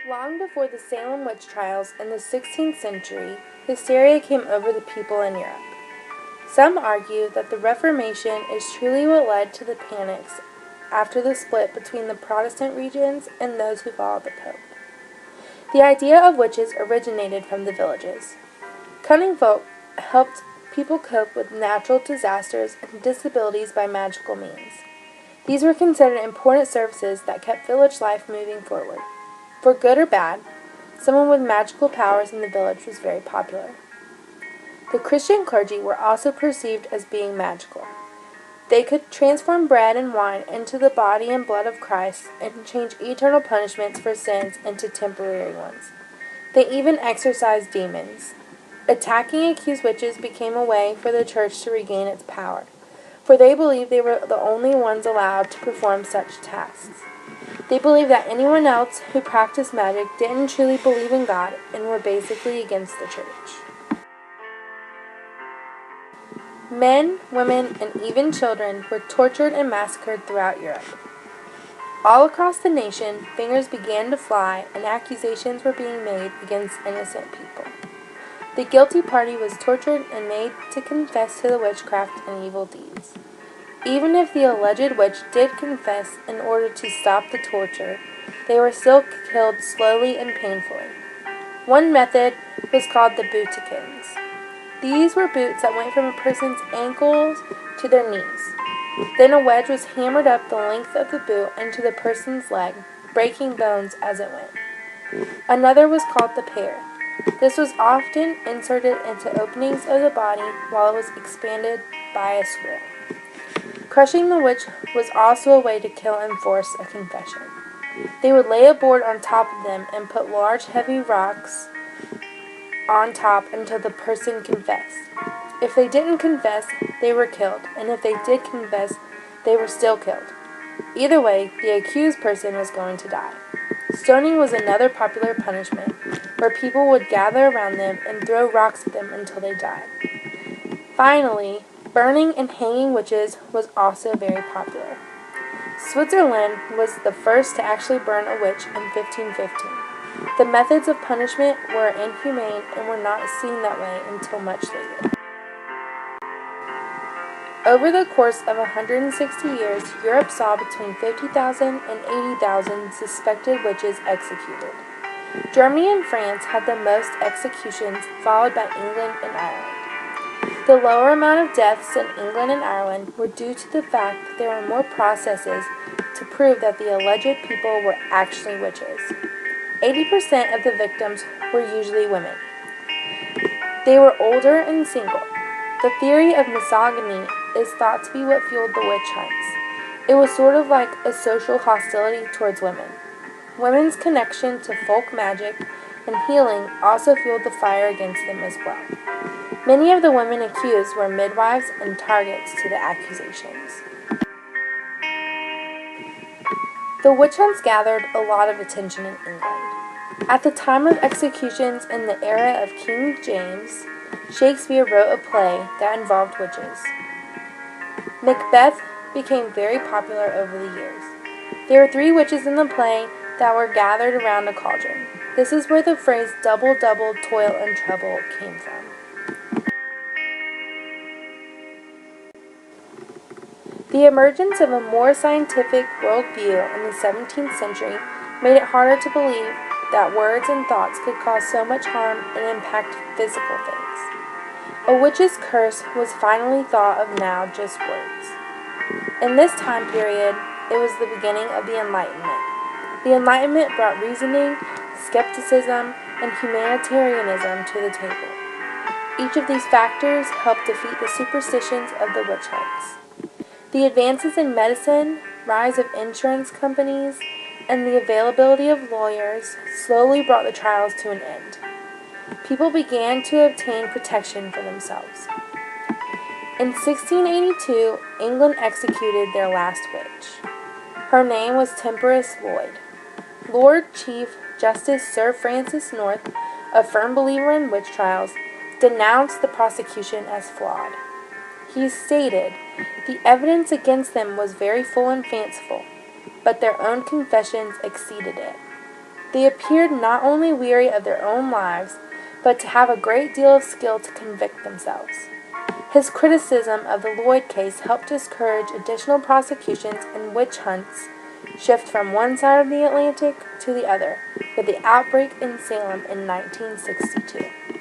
Long before the Salem witch trials in the 16th century, hysteria came over the people in Europe. Some argue that the Reformation is truly what led to the panics after the split between the Protestant regions and those who followed the Pope. The idea of witches originated from the villages. Cunning folk helped people cope with natural disasters and disabilities by magical means. These were considered important services that kept village life moving forward. For good or bad, someone with magical powers in the village was very popular. The Christian clergy were also perceived as being magical. They could transform bread and wine into the body and blood of Christ and change eternal punishments for sins into temporary ones. They even exorcised demons. Attacking accused witches became a way for the church to regain its power, for they believed they were the only ones allowed to perform such tasks. They believed that anyone else who practiced magic didn't truly believe in God and were basically against the church. Men, women, and even children were tortured and massacred throughout Europe. All across the nation, fingers began to fly and accusations were being made against innocent people. The guilty party was tortured and made to confess to the witchcraft and evil deeds. Even if the alleged witch did confess in order to stop the torture, they were still killed slowly and painfully. One method was called the bootykins. These were boots that went from a person's ankles to their knees. Then a wedge was hammered up the length of the boot into the person's leg, breaking bones as it went. Another was called the pear. This was often inserted into openings of the body while it was expanded by a screw. Crushing the witch was also a way to kill and force a confession. They would lay a board on top of them and put large heavy rocks on top until the person confessed. If they didn't confess, they were killed, and if they did confess, they were still killed. Either way, the accused person was going to die. Stoning was another popular punishment, where people would gather around them and throw rocks at them until they died. Finally, burning and hanging witches was also very popular. Switzerland was the first to actually burn a witch in 1515. The methods of punishment were inhumane and were not seen that way until much later. Over the course of 160 years, Europe saw between 50,000 and 80,000 suspected witches executed. Germany and France had the most executions, followed by England and Ireland. The lower amount of deaths in England and Ireland were due to the fact that there were more processes to prove that the alleged people were actually witches. 80% of the victims were usually women. They were older and single. The theory of misogyny is thought to be what fueled the witch hunts. It was sort of like a social hostility towards women. Women's connection to folk magic and healing also fueled the fire against them as well. Many of the women accused were midwives and targets to the accusations. The witch hunts gathered a lot of attention in England. At the time of executions in the era of King James, Shakespeare wrote a play that involved witches. Macbeth became very popular over the years. There were 3 witches in the play that were gathered around a cauldron. This is where the phrase double, double, toil and trouble came from. The emergence of a more scientific worldview in the 17th century made it harder to believe that words and thoughts could cause so much harm and impact physical things. A witch's curse was finally thought of now just words. In this time period, it was the beginning of the Enlightenment. The Enlightenment brought reasoning, skepticism, and humanitarianism to the table. Each of these factors helped defeat the superstitions of the witch hunts. The advances in medicine, rise of insurance companies, and the availability of lawyers slowly brought the trials to an end. People began to obtain protection for themselves. In 1682, England executed their last witch. Her name was Temperance Lloyd. Lord Chief Justice Sir Francis North, a firm believer in witch trials, denounced the prosecution as flawed. He stated, the evidence against them was very full and fanciful, but their own confessions exceeded it. They appeared not only weary of their own lives, but to have a great deal of skill to convict themselves. His criticism of the Lloyd case helped discourage additional prosecutions and witch hunts shift from one side of the Atlantic to the other, with the outbreak in Salem in 1962.